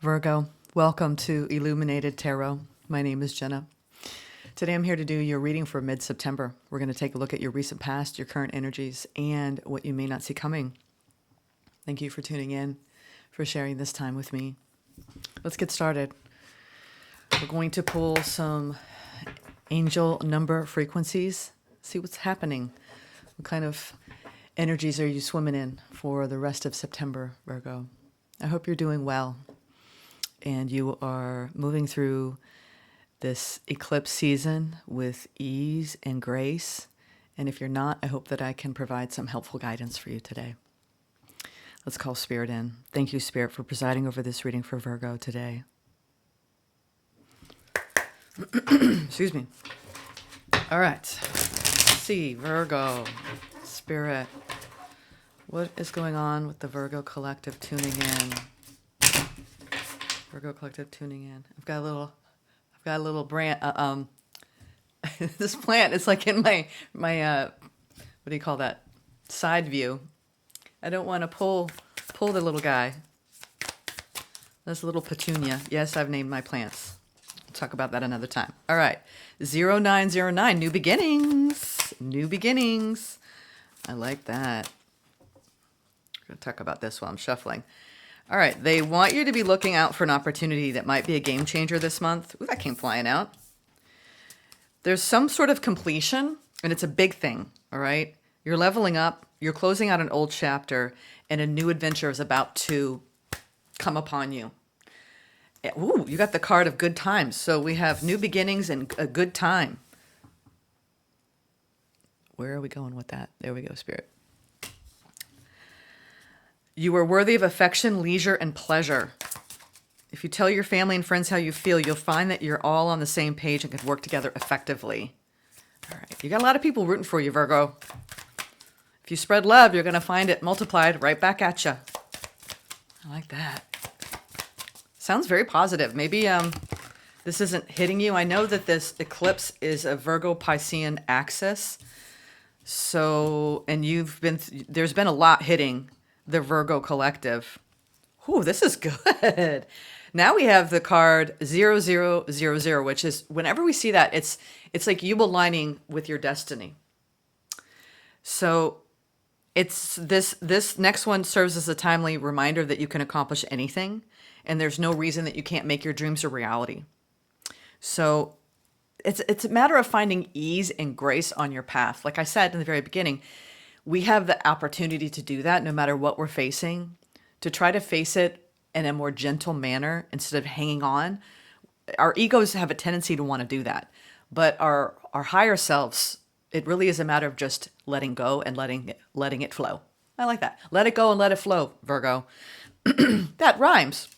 Virgo, welcome to Illuminated Tarot. My name is Jenna. Today I'm here to do your reading for mid-September. We're going to take a look at your recent past, your current energies, and what you may not see coming. Thank you for tuning in, for sharing this time with me. Let's get started. We're going to pull some angel number frequencies, see what's happening. What kind of energies are you swimming in for the rest of September, Virgo? I hope you're doing well and you are moving through this eclipse season with ease and grace. And if you're not, I hope that I can provide some helpful guidance for you today. Let's call Spirit in. Thank you, Spirit, for presiding over this reading for Virgo today. Excuse me. All right. Let's see, Virgo, Spirit. What is going on with the Virgo collective tuning in? Virgo collective tuning in. I've got a little brand. This plant is like in my what do you call that? Side view. I don't want to pull the little guy. That's a little petunia. Yes, I've named my plants. We'll talk about that another time. All right. 0909, new beginnings. New beginnings. I like that. I'm going to talk about this while I'm shuffling. All right. They want you to be looking out for an opportunity that might be a game changer this month. Ooh, that came flying out. There's some sort of completion, and it's a big thing. All right. You're leveling up. You're closing out an old chapter, and a new adventure is about to come upon you. Ooh, you got the card of good times. So we have new beginnings and a good time. Where are we going with that? There we go, Spirit. You are worthy of affection, leisure, and pleasure. If you tell your family and friends how you feel, you'll find that you're all on the same page and can work together effectively. All right. You got a lot of people rooting for you, Virgo. If you spread love, you're going to find it multiplied right back at you. I like that. Sounds very positive. Maybe this isn't hitting you. I know that this eclipse is a Virgo Piscean axis. So, and there's been a lot hitting the Virgo collective. Ooh, this is good. Now we have the card 0000, which is whenever we see that, it's like you aligning with your destiny. So it's this next one serves as a timely reminder that you can accomplish anything, and there's no reason that you can't make your dreams a reality. So it's a matter of finding ease and grace on your path. Like I said in the very beginning, we have the opportunity to do that no matter what we're facing, to try to face it in a more gentle manner instead of hanging on. Our egos have a tendency to want to do that, but our higher selves, it really is a matter of just letting go and letting it flow. I like that. Let it go and let it flow, Virgo. That rhymes.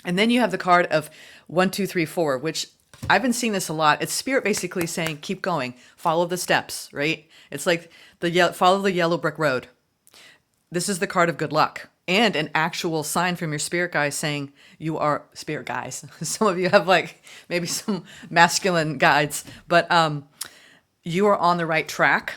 And then you have the card of 1, 2, 3, 4, which I've been seeing this a lot. It's Spirit basically saying, keep going, follow the steps, right? It's like follow the yellow brick road. This is the card of good luck and an actual sign from your spirit guides saying you are spirit guides. Some of you have like maybe some masculine guides, but you are on the right track.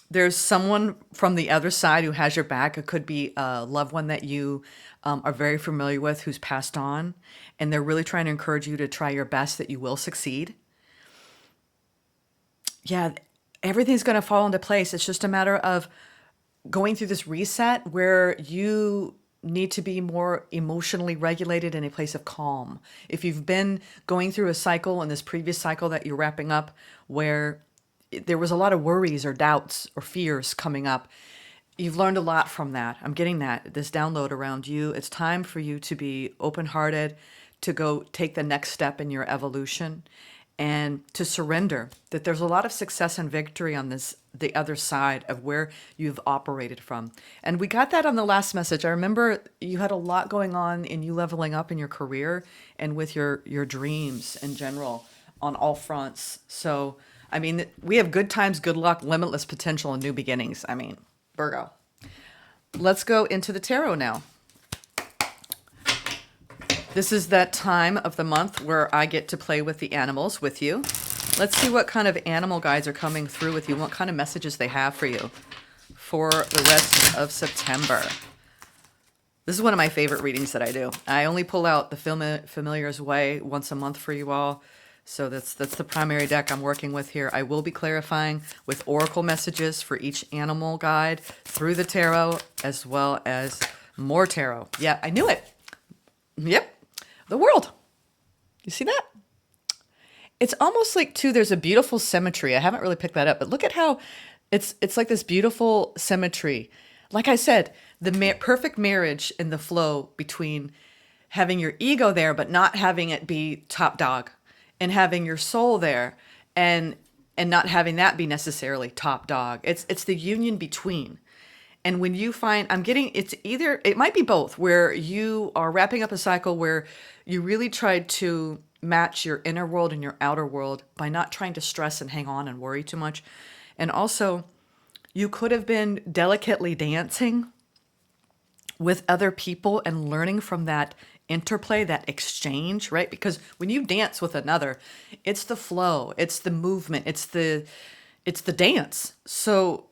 There's someone from the other side who has your back. It could be a loved one that you are very familiar with who's passed on, and they're really trying to encourage you to try your best, that you will succeed. Yeah, everything's going to fall into place. It's just a matter of going through this reset where you need to be more emotionally regulated in a place of calm. If you've been going through a cycle, in this previous cycle that you're wrapping up, where there was a lot of worries or doubts or fears coming up, you've learned a lot from that. I'm getting this download around you. It's time for you to be open-hearted, to go take the next step in your evolution, and to surrender that there's a lot of success and victory on the other side of where you've operated from. And we got that on the last message. I remember you had a lot going on in you leveling up in your career and with your dreams in general on all fronts. So, I mean, we have good times, good luck, limitless potential, and new beginnings. I mean, Virgo. Let's go into the tarot now. This is that time of the month where I get to play with the animals with you. Let's see what kind of animal guides are coming through with you, what kind of messages they have for you for the rest of September. This is one of my favorite readings that I do. I only pull out the Familiar's Way once a month for you all. So that's the primary deck I'm working with here. I will be clarifying with oracle messages for each animal guide through the tarot, as well as more tarot. Yeah, I knew it. Yep. The world. You see that? It's almost like, too, there's a beautiful symmetry. I haven't really picked that up, but look at how it's like this beautiful symmetry. Like I said, the perfect marriage in the flow between having your ego there, but not having it be top dog, and having your soul there and not having that be necessarily top dog. It's the union between. And when you find, it might be both, where you are wrapping up a cycle where you really tried to match your inner world and your outer world by not trying to stress and hang on and worry too much. And also, you could have been delicately dancing with other people and learning from that interplay, that exchange, right? Because when you dance with another, it's the flow, it's the movement, it's the dance. So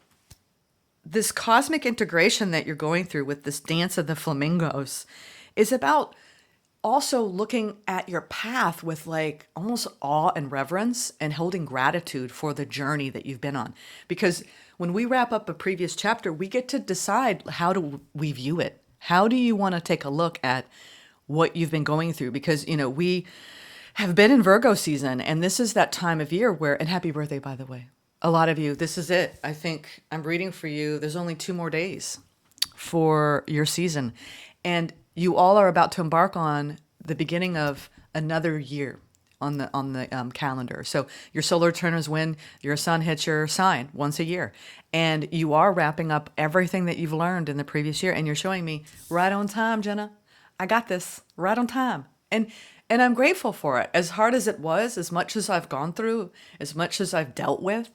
this cosmic integration that you're going through with this dance of the flamingos is about also looking at your path with like almost awe and reverence and holding gratitude for the journey that you've been on. Because when we wrap up a previous chapter, we get to decide how do we view it. How do you want to take a look at what you've been going through? Because, we have been in Virgo season, and this is that time of year where, and happy birthday, by the way. A lot of you, this is it. I think I'm reading for you. There's only 2 more days for your season. And you all are about to embark on the beginning of another year on the calendar. So your solar return is when your sun hits your sign once a year. And you are wrapping up everything that you've learned in the previous year. And you're showing me right on time, Jenna. I got this right on time. And I'm grateful for it. As hard as it was, as much as I've gone through, as much as I've dealt with,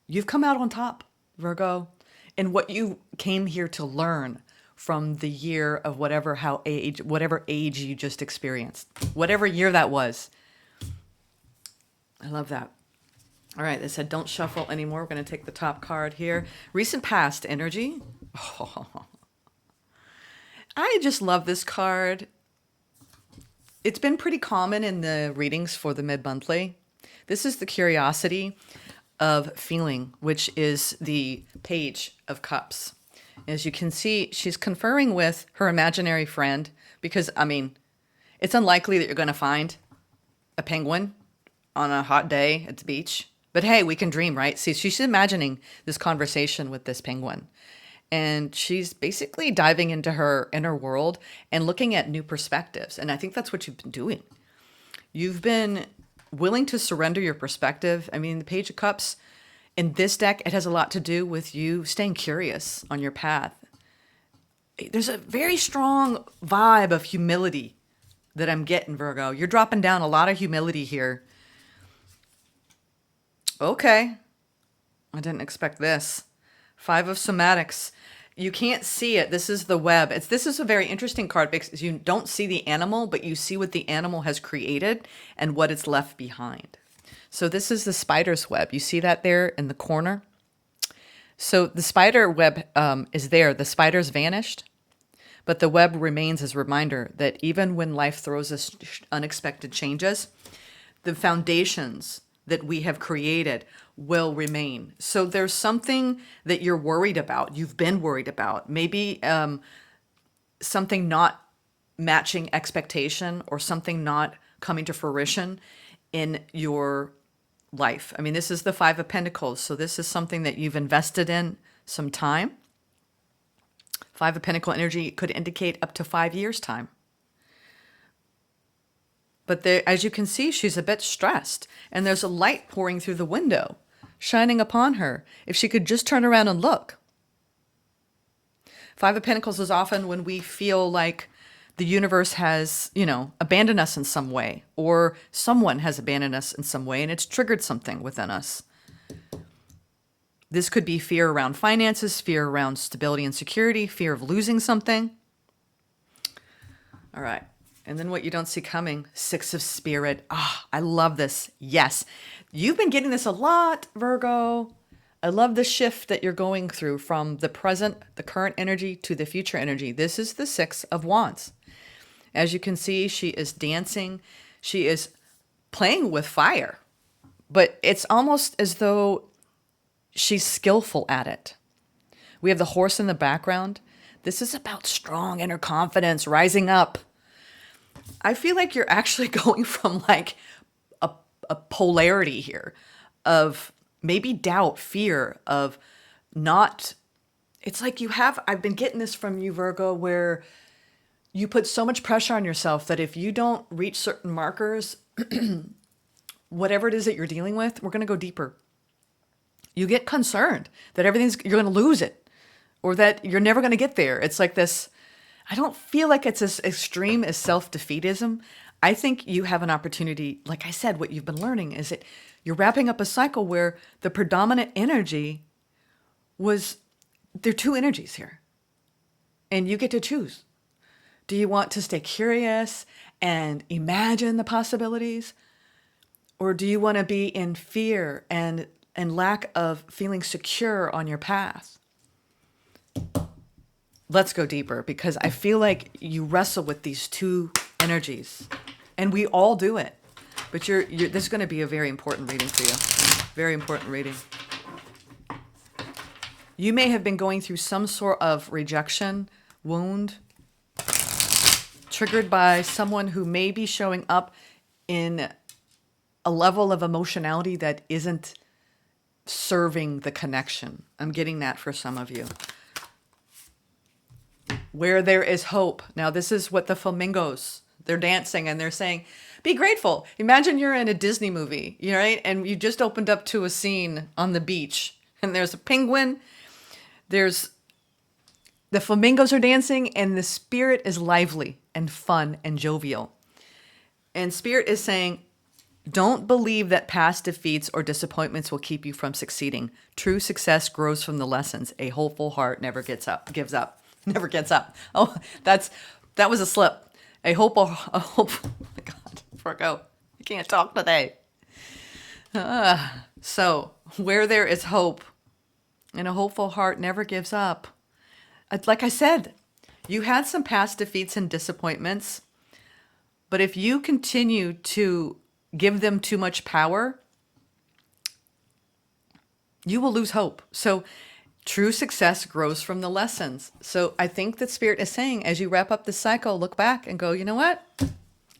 you've come out on top, Virgo. And what you came here to learn from the year of whatever age you just experienced, whatever year that was. I love that. All right, they said don't shuffle anymore. We're going to take the top card here. Recent past energy. Oh, I just love this card. It's been pretty common in the readings for the mid-monthly. This is the curiosity of feeling, which is the Page of Cups. As you can see, she's conferring with her imaginary friend because, it's unlikely that you're going to find a penguin on a hot day at the beach. But hey, we can dream, right? See, she's imagining this conversation with this penguin. And she's basically diving into her inner world and looking at new perspectives. And I think that's what you've been doing. You've been willing to surrender your perspective. The Page of Cups, in this deck, it has a lot to do with you staying curious on your path. There's a very strong vibe of humility that I'm getting, Virgo. You're dropping down a lot of humility here. Okay. I didn't expect this. 5 of Somatics. You can't see it. This is the web. This is a very interesting card because you don't see the animal, but you see what the animal has created and what it's left behind. So this is the spider's web. You see that there in the corner? So the spider web is there. The spider's vanished, but the web remains as a reminder that even when life throws us unexpected changes, the foundations that we have created will remain. So there's something that you're worried about. You've been worried about. Maybe something not matching expectation or something not coming to fruition in your life. This is the 5 of Pentacles. So this is something that you've invested in some time. 5 of Pentacle energy could indicate up to 5 years' time. But there, as you can see, she's a bit stressed. And there's a light pouring through the window, shining upon her. If she could just turn around and look. 5 of Pentacles is often when we feel like the universe has, abandoned us in some way, or someone has abandoned us in some way, and it's triggered something within us. This could be fear around finances, fear around stability and security, fear of losing something. All right. And then what you don't see coming, 6 of Spirit. I love this. Yes. You've been getting this a lot, Virgo. I love the shift that you're going through from the present, the current energy to the future energy. This is the Six of Wands. As you can see, she is dancing. She is playing with fire, but it's almost as though she's skillful at it. We have the horse in the background. This is about strong inner confidence, rising up. I feel like you're actually going from like a polarity here of maybe doubt, fear of not. It's like I've been getting this from you, Virgo, where you put so much pressure on yourself that if you don't reach certain markers, whatever it is that you're dealing with, we're going to go deeper. You get concerned that you're going to lose it or that you're never going to get there. It's like this. I don't feel like it's as extreme as self-defeatism. I think you have an opportunity. Like I said, what you've been learning is that you're wrapping up a cycle where the predominant energy there are two energies here. And you get to choose. Do you want to stay curious and imagine the possibilities? Or do you want to be in fear and lack of feeling secure on your path? Let's go deeper, because I feel like you wrestle with these two energies, and we all do it. But this is going to be a very important reading for you. Very important reading. You may have been going through some sort of rejection wound, triggered by someone who may be showing up in a level of emotionality that isn't serving the connection. I'm getting that for some of you. Where there is hope. Now, this is what the flamingos, they're dancing and they're saying, be grateful. Imagine you're in a Disney movie, right? And you just opened up to a scene on the beach and there's a penguin. The flamingos are dancing and the spirit is lively and fun and jovial. And spirit is saying, don't believe that past defeats or disappointments will keep you from succeeding. True success grows from the lessons. A hopeful heart never gives up. Never gets up. Oh, that was a slip. A hope. Oh my God, Virgo, you can't talk today. So where there is hope, and a hopeful heart never gives up. Like I said, you had some past defeats and disappointments, but if you continue to give them too much power, you will lose hope. So true success grows from the lessons. So I think that Spirit is saying, as you wrap up this cycle, look back and go, you know what?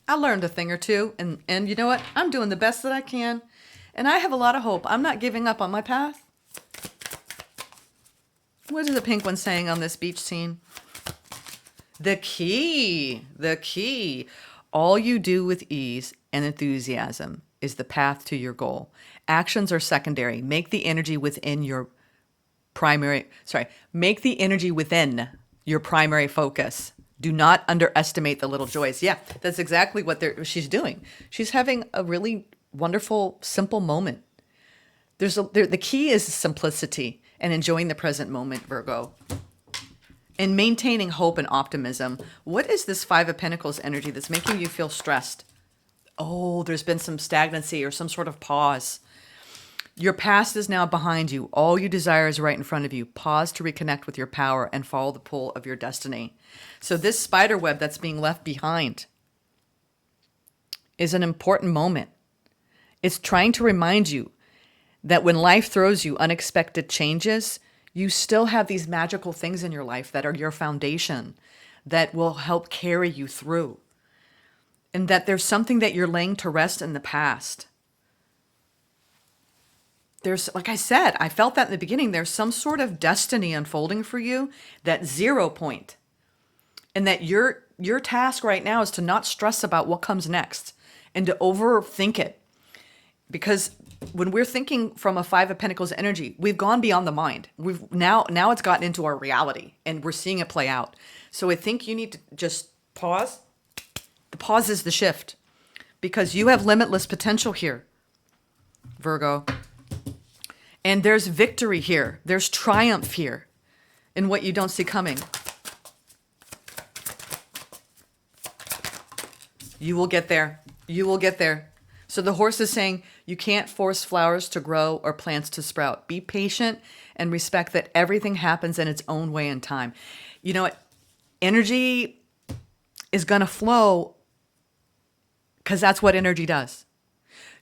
I learned a thing or two. And you know what? I'm doing the best that I can. And I have a lot of hope. I'm not giving up on my path. What is the pink one saying on this beach scene? The key. All you do with ease and enthusiasm is the path to your goal. Actions are secondary. Make the energy within your primary focus. Do not underestimate the little joys. Yeah, that's exactly what she's doing. She's having a really wonderful, simple moment. The key is simplicity and enjoying the present moment, Virgo. And maintaining hope and optimism. What is this Five of Pentacles energy that's making you feel stressed? Oh, there's been some stagnancy or some sort of pause. Your past is now behind you. All you desire is right in front of you. Pause to reconnect with your power and follow the pull of your destiny. So this spider web that's being left behind is an important moment. It's trying to remind you that when life throws you unexpected changes, you still have these magical things in your life that are your foundation that will help carry you through. And that there's something that you're laying to rest in the past. There's, like I said, I felt that in the beginning, there's some sort of destiny unfolding for you, that 0 point. And that your task right now is to not stress about what comes next and to overthink it. Because when we're thinking from a Five of Pentacles energy, we've gone beyond the mind. Now it's gotten into our reality and we're seeing it play out. So I think you need to just pause. The pause is the shift, because you have limitless potential here, Virgo. And there's victory here. There's triumph here in what you don't see coming. You will get there. You will get there. So the horse is saying, You can't force flowers to grow or plants to sprout. Be patient and respect that everything happens in its own way and time. You know what? Energy is going to flow because that's what energy does.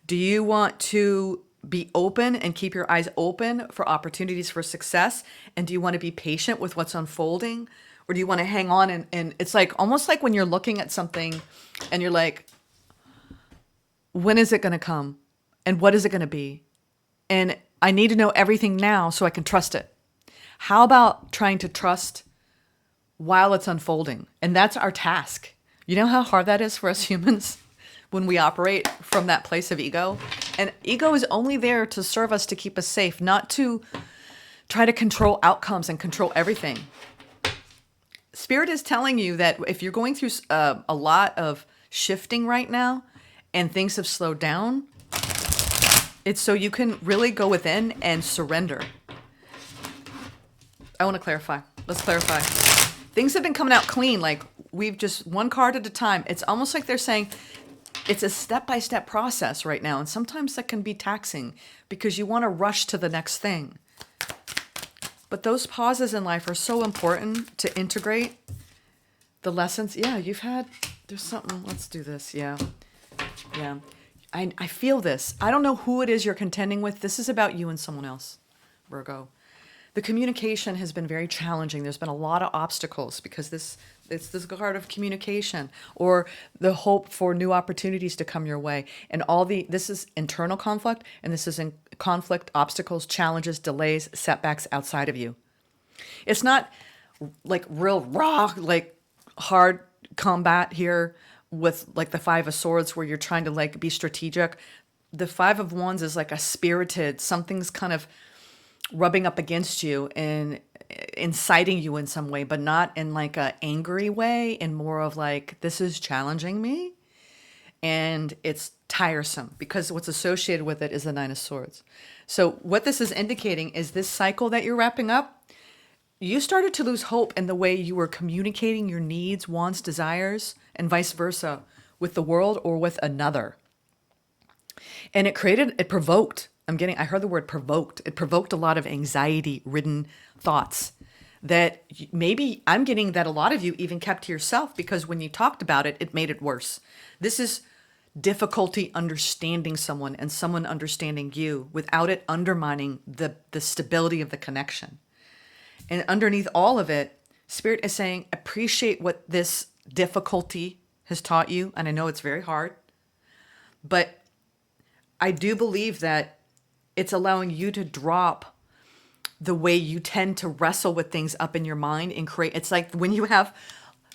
Do you want to be open and keep your eyes open for opportunities for success? And do you want to be patient with what's unfolding? Or do you want to hang on and it's like almost like when you're looking at something and you're like, when is it going to come? And what is it going to be? And I need to know everything now so I can trust it. How about trying to trust while it's unfolding? And that's our task. You know how hard that is for us humans when we operate from that place of ego? And ego is only there to serve us, to keep us safe, not to try to control outcomes and control everything. Spirit is telling you that if you're going through a lot of shifting right now and things have slowed down, it's so you can really go within and surrender. I want to clarify. Let's clarify. Things have been coming out clean. Like we've just one card at a time. It's almost like they're saying it's a step-by-step process right now. And sometimes that can be taxing because you want to rush to the next thing. But those pauses in life are so important to integrate the lessons. Yeah, there's something. Let's do this. Yeah. I feel this. I don't know who it is you're contending with. This is about you and someone else, Virgo. The communication has been very challenging. There's been a lot of obstacles because it's this card of communication or the hope for new opportunities to come your way. And this is internal conflict, and this is in conflict, obstacles, challenges, delays, setbacks outside of you. It's not like real raw, like hard combat here with like the Five of Swords where you're trying to like be strategic. The Five of Wands is like a spirited, something's kind of rubbing up against you and inciting you in some way, but not in like a angry way, and more of like, this is challenging me and it's tiresome because what's associated with it is the Nine of Swords. So what this is indicating is this cycle that you're wrapping up, you started to lose hope in the way you were communicating your needs, wants, desires, and vice versa with the world or with another. And it provoked, I heard the word provoked. It provoked a lot of anxiety-ridden thoughts that maybe I'm getting that a lot of you even kept to yourself because when you talked about it, it made it worse. This is difficulty understanding someone and someone understanding you without it undermining the stability of the connection. And underneath all of it, Spirit is saying, appreciate what this difficulty has taught you. And I know it's very hard, but I do believe that it's allowing you to drop the way you tend to wrestle with things up in your mind and create. It's like when you have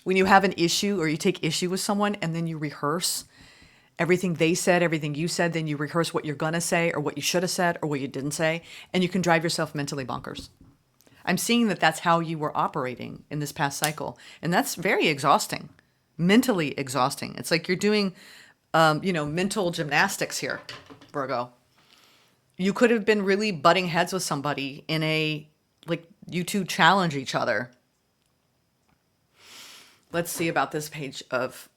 an issue or you take issue with someone and then you rehearse everything they said, everything you said, then you rehearse what you're going to say or what you should have said or what you didn't say, and you can drive yourself mentally bonkers. I'm seeing that that's how you were operating in this past cycle. And that's very exhausting, mentally exhausting. It's like you're doing, mental gymnastics here, Virgo. You could have been really butting heads with somebody you two challenge each other. Let's see about this Page of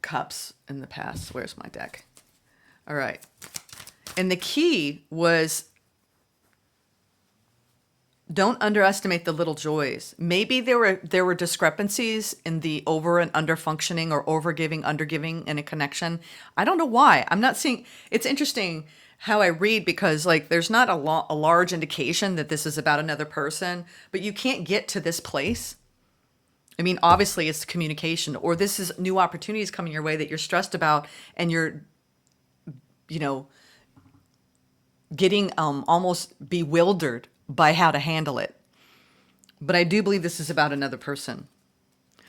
Cups in the past. Where's my deck? All right. And the key was, don't underestimate the little joys. Maybe there were discrepancies in the over and under functioning or over giving, under giving in a connection. I don't know why. I'm not seeing. It's interesting how I read because there's not a large indication that this is about another person, but you can't get to this place. I mean, obviously it's communication, or this is new opportunities coming your way that you're stressed about, and you're, getting almost bewildered by how to handle it. But I do believe this is about another person.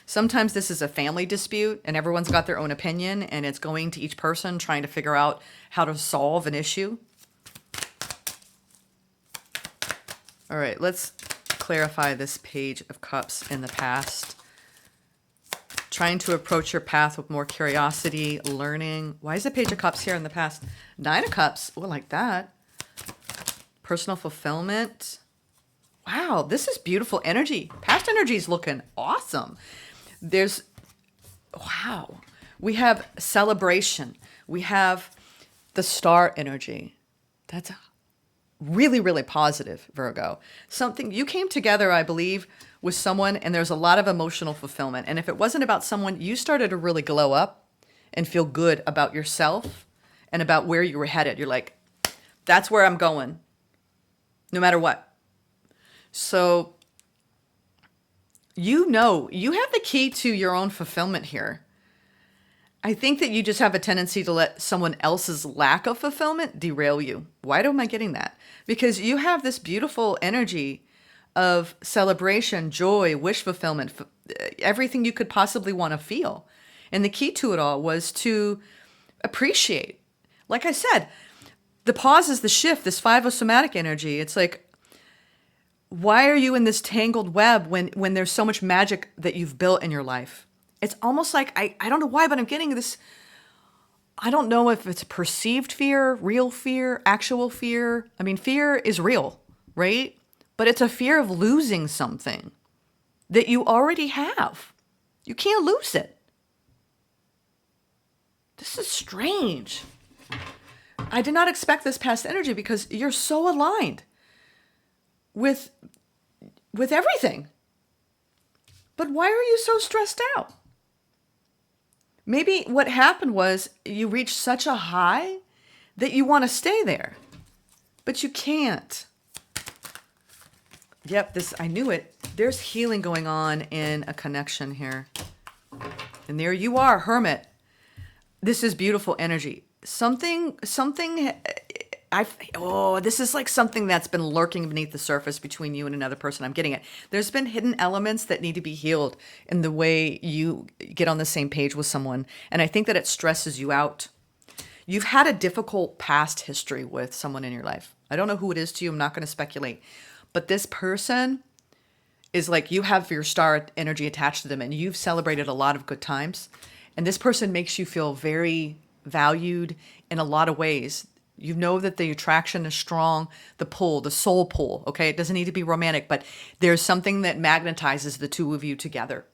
Sometimes this is a family dispute and everyone's got their own opinion and it's going to each person trying to figure out how to solve an issue. All right, let's clarify this Page of Cups in the past. Trying to approach your path with more curiosity, learning. Why is the Page of Cups here in the past? Nine of Cups, well, like that. Personal fulfillment. Wow, this is beautiful energy. Past energy is looking awesome. We have celebration. We have the star energy. That's really, really positive, Virgo. Something you came together, I believe, with someone, and there's a lot of emotional fulfillment. And if it wasn't about someone, you started to really glow up and feel good about yourself and about where you were headed. You're like, that's where I'm going, no matter what. So, you have the key to your own fulfillment here. I think that you just have a tendency to let someone else's lack of fulfillment derail you. Why am I getting that? Because you have this beautiful energy of celebration, joy, wish fulfillment, everything you could possibly want to feel. And the key to it all was to appreciate. Like I said, the pause is the shift, this five-o-somatic energy. It's like, why are you in this tangled web when there's so much magic that you've built in your life? It's almost like, I don't know why, but I'm getting this, I don't know if it's perceived fear, real fear, actual fear. I mean, fear is real, right? But it's a fear of losing something that you already have. You can't lose it. This is strange. I did not expect this past energy because you're so aligned with everything. But why are you so stressed out? Maybe what happened was you reached such a high that you want to stay there, but you can't. Yep, I knew it. There's healing going on in a connection here. And there you are, Hermit. This is beautiful energy. This is like something that's been lurking beneath the surface between you and another person. I'm getting it. There's been hidden elements that need to be healed in the way you get on the same page with someone. And I think that it stresses you out. You've had a difficult past history with someone in your life. I don't know who it is to you. I'm not going to speculate. But this person is like, you have your star energy attached to them and you've celebrated a lot of good times. And this person makes you feel very valued in a lot of ways. You know that the attraction is strong, the pull, the soul pull, okay? It doesn't need to be romantic, but there's something that magnetizes the two of you together.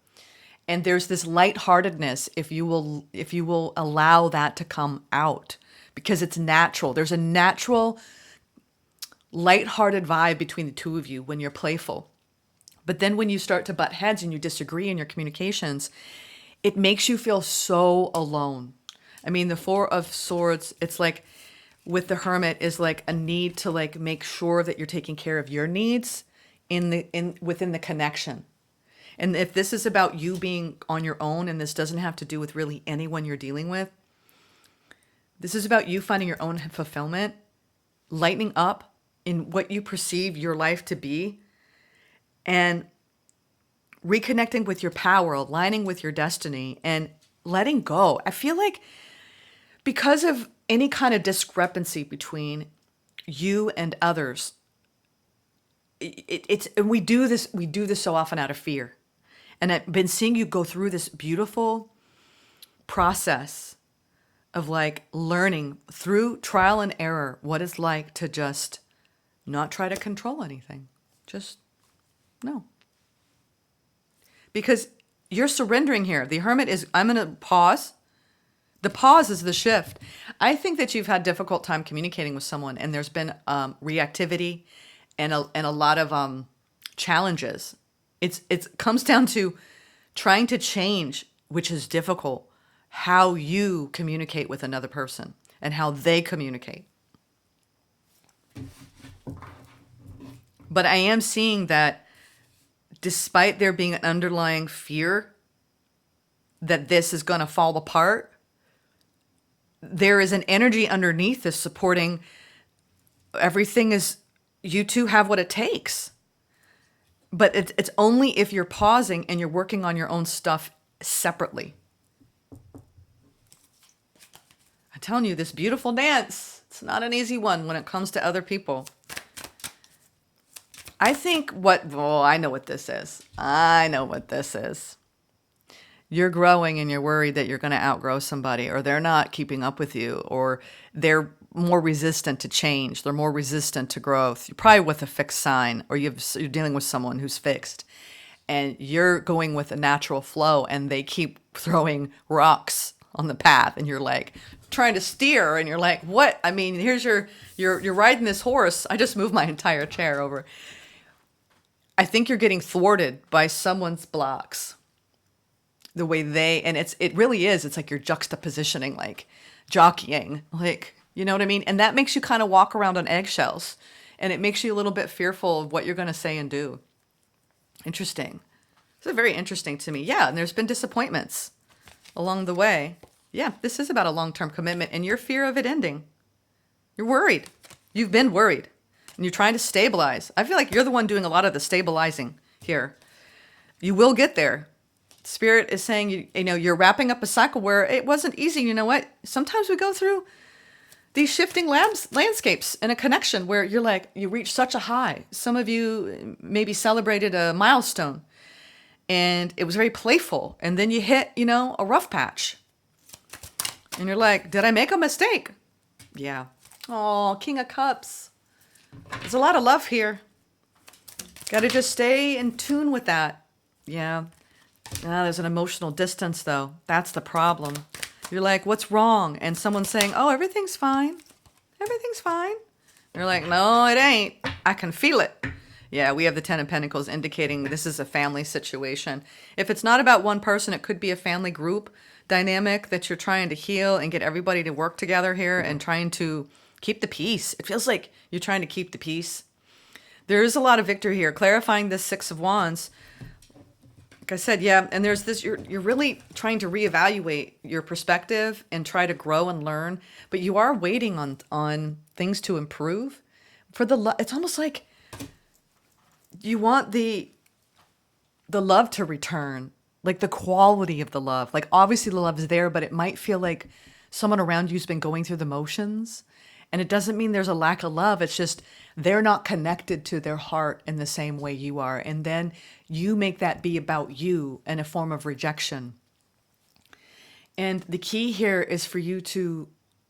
And there's this lightheartedness if you will allow that to come out because it's natural. There's a natural lighthearted vibe between the two of you when you're playful. But then when you start to butt heads and you disagree in your communications, it makes you feel so alone. I mean, the Four of Swords, it's like with the Hermit is like a need to like make sure that you're taking care of your needs within the connection. And if this is about you being on your own and this doesn't have to do with really anyone you're dealing with, this is about you finding your own fulfillment, lightening up in what you perceive your life to be, and reconnecting with your power, aligning with your destiny, and letting go. I feel like because of any kind of discrepancy between you and others, and we do this so often out of fear. And I've been seeing you go through this beautiful process of like learning through trial and error what it's like to just not try to control anything. Just no. Because you're surrendering here. The Hermit is, I'm going to pause. The pause is the shift. I think that you've had a difficult time communicating with someone and there's been reactivity and a lot of challenges. It comes down to trying to change, which is difficult, how you communicate with another person and how they communicate. But I am seeing that despite there being an underlying fear that this is going to fall apart, there is an energy underneath this supporting everything is, you two have what it takes. But it's only if you're pausing and you're working on your own stuff separately. I'm telling you, this beautiful dance, it's not an easy one when it comes to other people. I think I know what this is. I know what this is. You're growing and you're worried that you're going to outgrow somebody or they're not keeping up with you or they're more resistant to change. They're more resistant to growth. You're probably with a fixed sign or you're dealing with someone who's fixed and you're going with a natural flow and they keep throwing rocks on the path, and you're like trying to steer, and you're like, what? I mean, here's you're riding this horse. I just moved my entire chair over. I think you're getting thwarted by someone's blocks. The way and it really is. It's like you're juxtapositioning, like jockeying, like, you know what I mean? And that makes you kind of walk around on eggshells, and it makes you a little bit fearful of what you're going to say and do. Interesting. This is very interesting to me. Yeah, and there's been disappointments along the way. Yeah, this is about a long-term commitment and your fear of it ending. You're worried. You've been worried. And you're trying to stabilize. I feel like you're the one doing a lot of the stabilizing here. You will get there. Spirit is saying, you know, you're wrapping up a cycle where it wasn't easy. You know what? Sometimes we go through these shifting landscapes in a connection where you're like, you reach such a high. Some of you maybe celebrated a milestone and it was very playful. And then you hit, you know, a rough patch. And you're like, did I make a mistake? Yeah. Oh, King of Cups. There's a lot of love here. Got to just stay in tune with that. Yeah. There's an emotional distance, though. That's the problem. You're like, what's wrong? And someone's saying, oh, everything's fine. Everything's fine. You're like, no, it ain't. I can feel it. Yeah, we have the Ten of Pentacles indicating this is a family situation. If it's not about one person, it could be a family group dynamic that you're trying to heal and get everybody to work together here and trying to keep the peace. It feels like you're trying to keep the peace. There is a lot of victory here. Clarifying this Six of Wands. Like I said, yeah, and there's this, you're really trying to reevaluate your perspective and try to grow and learn, but you are waiting on things to improve. It's almost like you want the love to return, like the quality of the love. Like obviously the love is there, but it might feel like someone around you's been going through the motions. And it doesn't mean there's a lack of love. It's just they're not connected to their heart in the same way you are. And then you make that be about you in a form of rejection. And the key here is for you to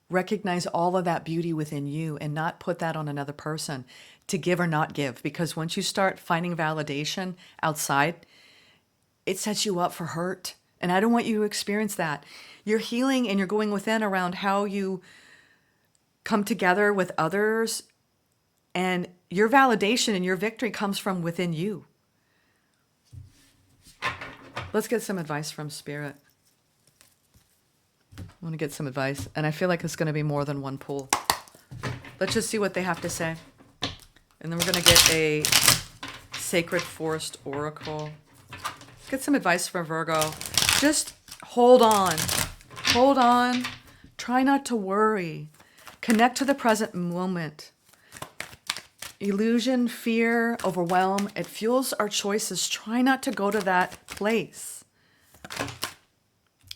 recognize all of that beauty within you and not put that on another person, to give or not give. Because once you start finding validation outside, it sets you up for hurt. And I don't want you to experience that. You're healing and you're going within around how you come together with others, and your validation and your victory comes from within you. Let's get some advice from Spirit. I want to get some advice, and I feel like it's going to be more than one pull. Let's just see what they have to say. And then we're going to get a Sacred Forest Oracle. Let's get some advice from Virgo. Just hold on. Hold on. Try not to worry. Connect to the present moment. Illusion, fear, overwhelm, it fuels our choices. Try not to go to that place.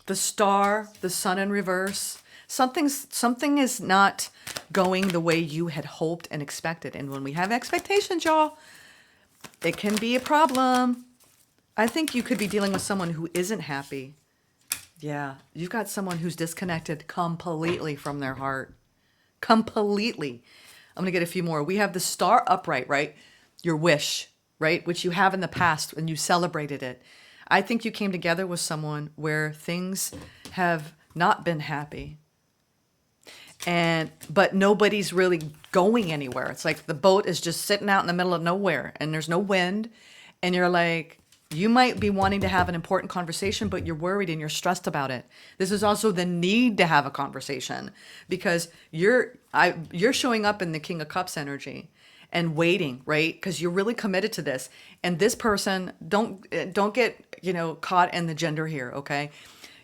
The Star, the Sun in reverse. Something is not going the way you had hoped and expected. And when we have expectations, y'all, it can be a problem. I think you could be dealing with someone who isn't happy. Yeah, you've got someone who's disconnected completely from their heart. Completely. I'm going to get a few more. We have the Star upright, right? Your wish, right? Which you have in the past and you celebrated it. I think you came together with someone where things have not been happy. But nobody's really going anywhere. It's like the boat is just sitting out in the middle of nowhere and there's no wind. And you're like, you might be wanting to have an important conversation, but you're worried and you're stressed about it. This is also the need to have a conversation because you're showing up in the King of Cups energy and waiting, right? Because you're really committed to this. And this person, don't get, caught in the gender here, okay?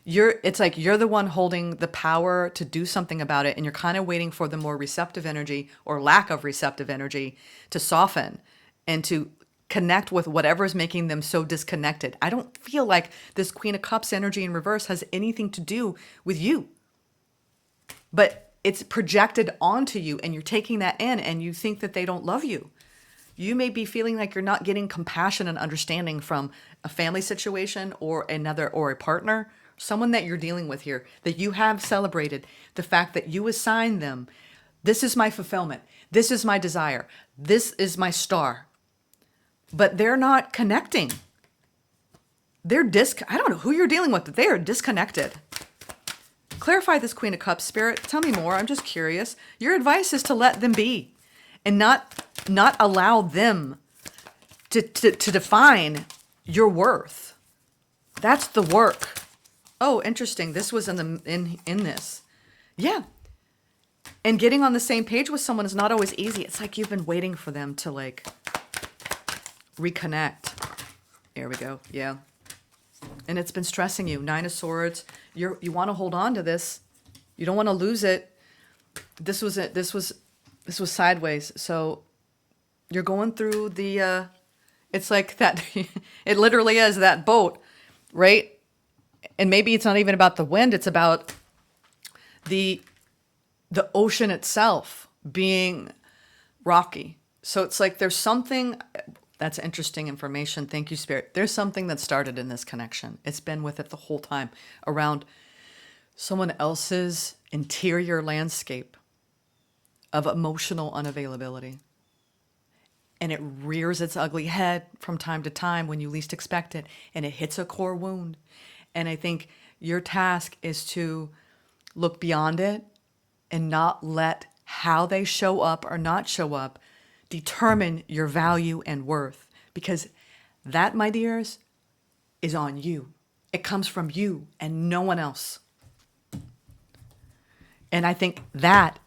It's like you're the one holding the power to do something about it, and you're kind of waiting for the more receptive energy or lack of receptive energy to soften and to connect with whatever is making them so disconnected. I don't feel like this Queen of Cups energy in reverse has anything to do with you. But it's projected onto you and you're taking that in and you think that they don't love you. You may be feeling like you're not getting compassion and understanding from a family situation or a partner, someone that you're dealing with here, that you have celebrated the fact that you assigned them. This is my fulfillment. This is my desire. This is my star. But they're not connecting. I don't know who you're dealing with, but they are disconnected. Clarify this Queen of Cups, Spirit. Tell me more. I'm just curious. Your advice is to let them be and not allow them to define your worth. That's the work. Oh, interesting. This was in this. Yeah. And getting on the same page with someone is not always easy. It's like you've been waiting for them to like reconnect. There we go. Yeah. And it's been stressing you. Nine of Swords. You want to hold on to this. You don't want to lose it. This was it. This was sideways. So you're going through the it's like that it literally is that boat, right? And maybe it's not even about the wind, it's about the ocean itself being rocky. So it's like there's something that's interesting information. Thank you, Spirit. There's something that started in this connection. It's been with it the whole time around someone else's interior landscape of emotional unavailability. And it rears its ugly head from time to time when you least expect it, and it hits a core wound. And I think your task is to look beyond it and not let how they show up or not show up determine your value and worth. Because that, my dears, is on you. It comes from you and no one else. And I think that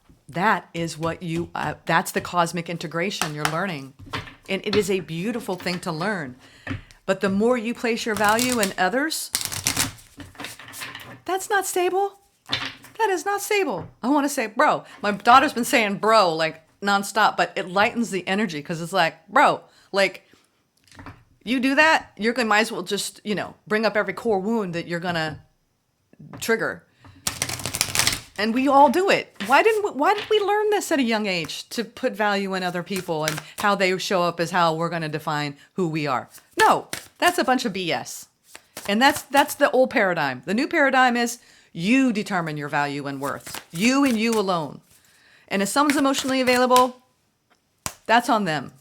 is what you, that's the cosmic integration you're learning. And it is a beautiful thing to learn. But the more you place your value in others, that's not stable. That is not stable. I want to say, bro. My daughter's been saying bro like nonstop, but it lightens the energy because it's like, bro, like you do that, you're going to might as well just, bring up every core wound that you're going to trigger. And we all do it. Why did we learn this at a young age to put value in other people and how they show up is how we're going to define who we are? No, that's a bunch of BS. And that's the old paradigm. The new paradigm is you determine your value and worth. You and you alone. And if someone's emotionally available, that's on them.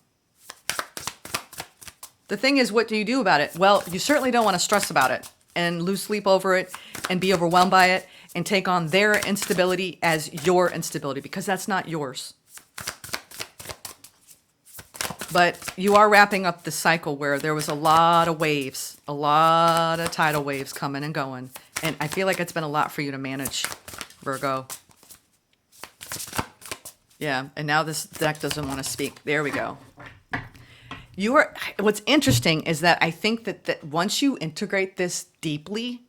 The thing is, what do you do about it? Well, you certainly don't want to stress about it and lose sleep over it and be overwhelmed by it and take on their instability as your instability, because that's not yours. But you are wrapping up the cycle where there was a lot of waves, a lot of tidal waves coming and going. And I feel like it's been a lot for you to manage, Virgo. Yeah, and now this deck doesn't want to speak. There we go. What's interesting is that I think that once you integrate this deeply,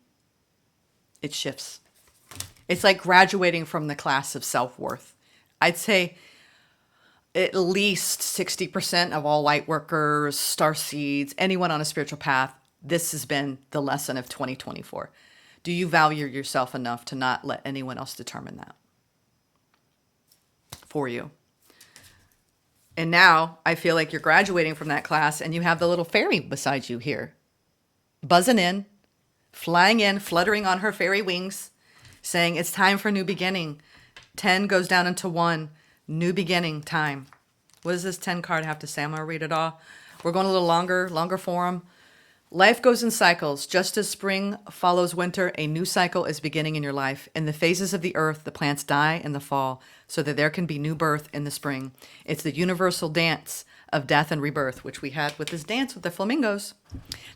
it shifts. It's like graduating from the class of self-worth. I'd say at least 60% of all light workers, starseeds, anyone on a spiritual path, this has been the lesson of 2024. Do you value yourself enough to not let anyone else determine that for you? And now I feel like you're graduating from that class and you have the little fairy beside you here, buzzing in, flying in, fluttering on her fairy wings, saying it's time for new beginning. 10 goes down into 1, new beginning time. What does this 10 card have to say? I'm going to read it all. We're going a little longer form. Life goes in cycles. Just as spring follows winter, a new cycle is beginning in your life. In the phases of the earth, the plants die in the fall so that there can be new birth in the spring. It's the universal dance of death and rebirth, which we had with this dance with the flamingos.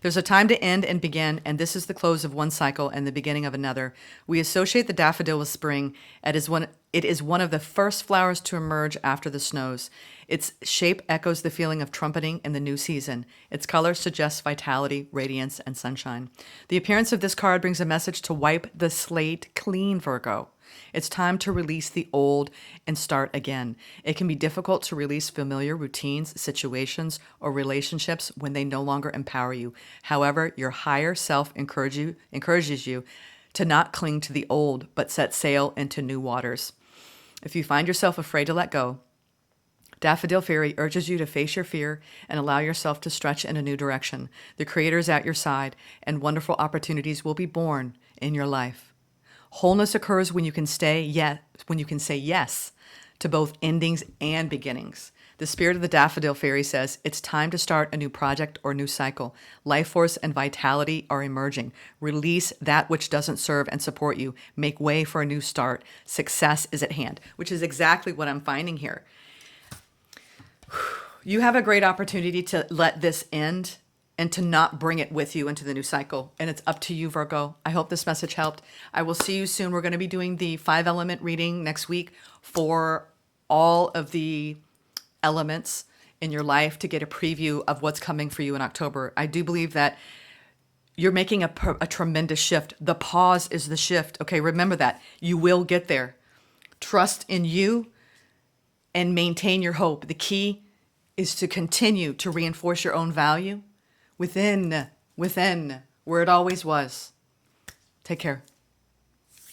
There's a time to end and begin, and this is the close of one cycle and the beginning of another. We associate the daffodil with spring. It is one of the first flowers to emerge after the snows. Its shape echoes the feeling of trumpeting in the new season. Its color suggests vitality, radiance, and sunshine. The appearance of this card brings a message to wipe the slate clean, Virgo. It's time to release the old and start again. It can be difficult to release familiar routines, situations, or relationships when they no longer empower you. However, your higher self encourages you to not cling to the old, but set sail into new waters. If you find yourself afraid to let go, Daffodil Fairy urges you to face your fear and allow yourself to stretch in a new direction. The Creator is at your side, and wonderful opportunities will be born in your life. Wholeness occurs when you can say yes to both endings and beginnings. The spirit of the daffodil fairy says it's time to start a new project or new cycle. Life force and vitality are emerging. Release that which doesn't serve and support you. Make way for a new start. Success is at hand, which is exactly what I'm finding here. You have a great opportunity to let this end and to not bring it with you into the new cycle. And it's up to you, Virgo. I hope this message helped. I will see you soon. We're going to be doing the 5-element reading next week for all of the elements in your life to get a preview of what's coming for you in October. I do believe that you're making a tremendous shift. The pause is the shift. Okay, remember that. You will get there. Trust in you and maintain your hope. The key is to continue to reinforce your own value within where it always was. Take care.